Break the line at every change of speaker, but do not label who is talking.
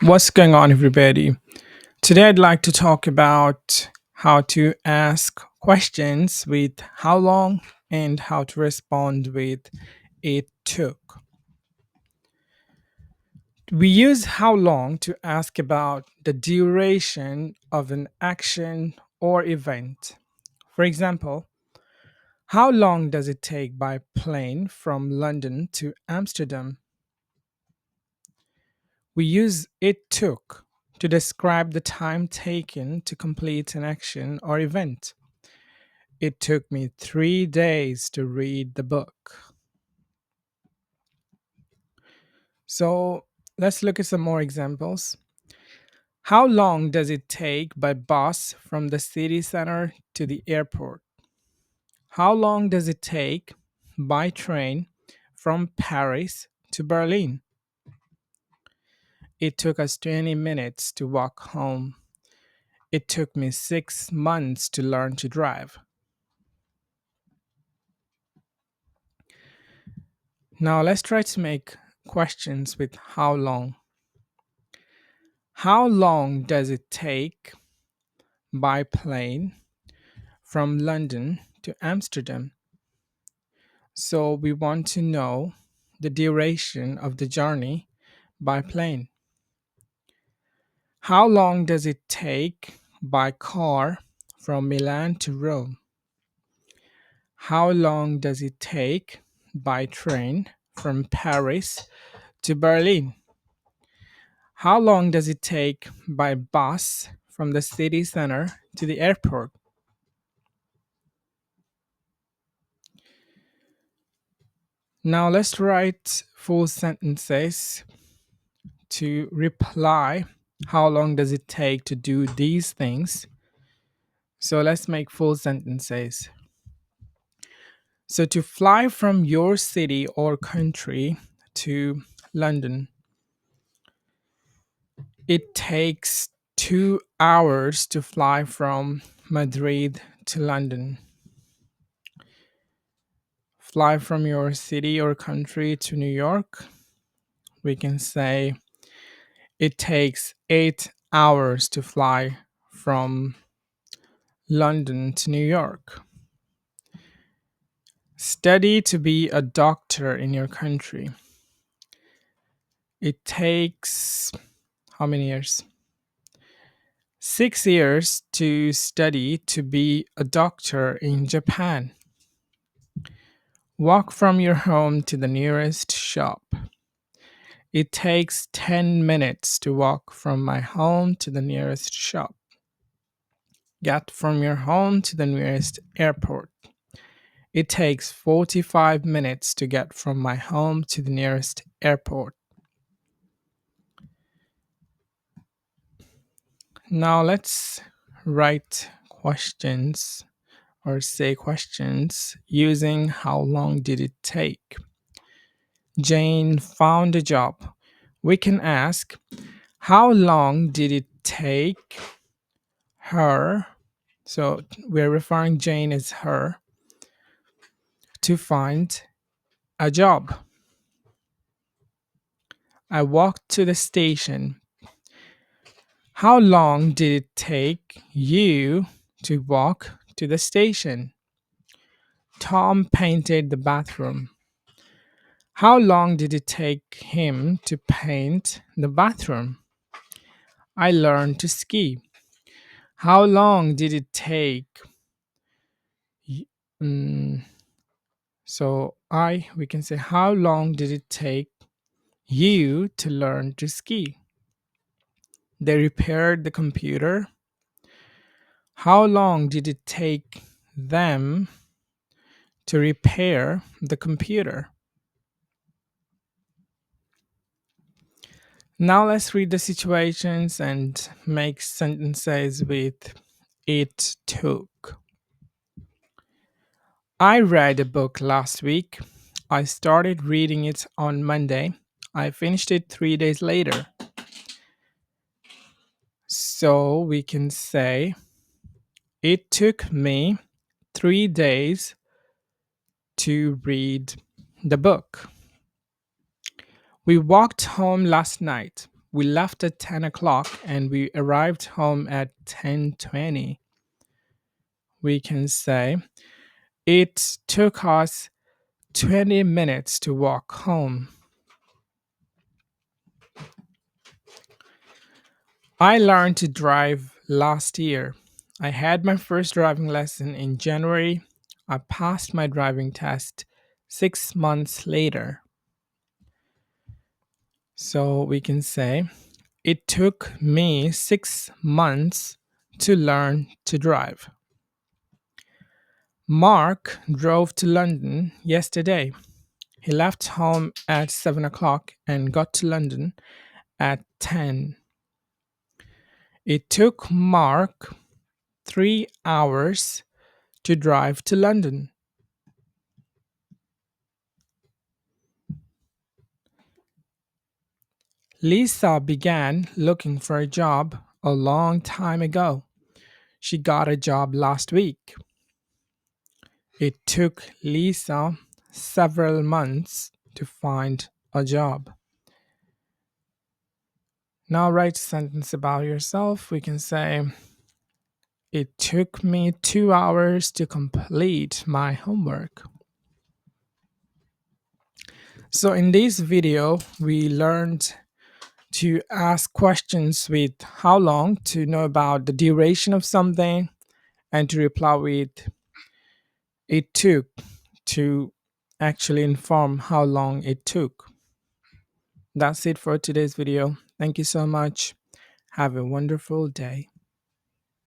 What's going on, everybody? Today, I'd like to talk about how to ask questions with how long and how to respond with it took. We use how long to ask about the duration of an action or event. For example, how long does it take by plane from London to Amsterdam? We use it took to describe the time taken to complete an action or event. It took me 3 days to read the book. So let's look at some more examples. How long does it take by bus from the city center to the airport? How long does it take by train from Paris to Berlin? It took us 20 minutes to walk home. It took me 6 months to learn to drive. Now let's try to make questions with how long. How long does it take by plane from London to Amsterdam? So we want to know the duration of the journey by plane. How long does it take by car from Milan to Rome? How long does it take by train from Paris to Berlin? How long does it take by bus from the city center to the airport? Now let's write full sentences to reply. How long does it take to do these things? So let's make full sentences. So to fly from your city or country to London, it takes 2 hours to fly from Madrid to London. Fly from your city or country to New York, we can say it takes 8 hours to fly from London to New York. Study to be a doctor in your country. It takes how many years? 6 years to study to be a doctor in Japan. Walk from your home to the nearest shop. It takes 10 minutes to walk from my home to the nearest shop. Get from your home to the nearest airport. It takes 45 minutes to get from my home to the nearest airport. Now let's write questions or say questions using how long did it take. Jane found a job. We can ask, how long did it take her? So we're referring Jane as her to find a job. I walked to the station. How long did it take you to walk to the station? Tom painted the bathroom. How long did it take him to paint the bathroom? I learned to ski. How long did it take? y- mm, we can say, how long did it take you to learn to ski? They repaired the computer. How long did it take them to repair the computer? Now let's read the situations and make sentences with it took. I read a book last week. I started reading it on Monday. I finished it 3 days later. So we can say it took me 3 days to read the book. We walked home last night. We left at 10 o'clock and we arrived home at 10:20. We can say it took us 20 minutes to walk home. I learned to drive last year. I had my first driving lesson in January. I passed my driving test 6 months later. So we can say it took me 6 months to learn to drive. Mark drove to London yesterday. He left home at 7 o'clock and got to London at 10. It took Mark 3 hours to drive to London. Lisa began looking for a job a long time ago. She got a job last week. It took Lisa several months to find a job. Now write a sentence about yourself. We can say, it took me 2 hours to complete my homework. So in this video, we learned to ask questions with how long to know about the duration of something, and to reply with it took to actually inform how long it took. That's it for today's video. Thank you so much. Have a wonderful day.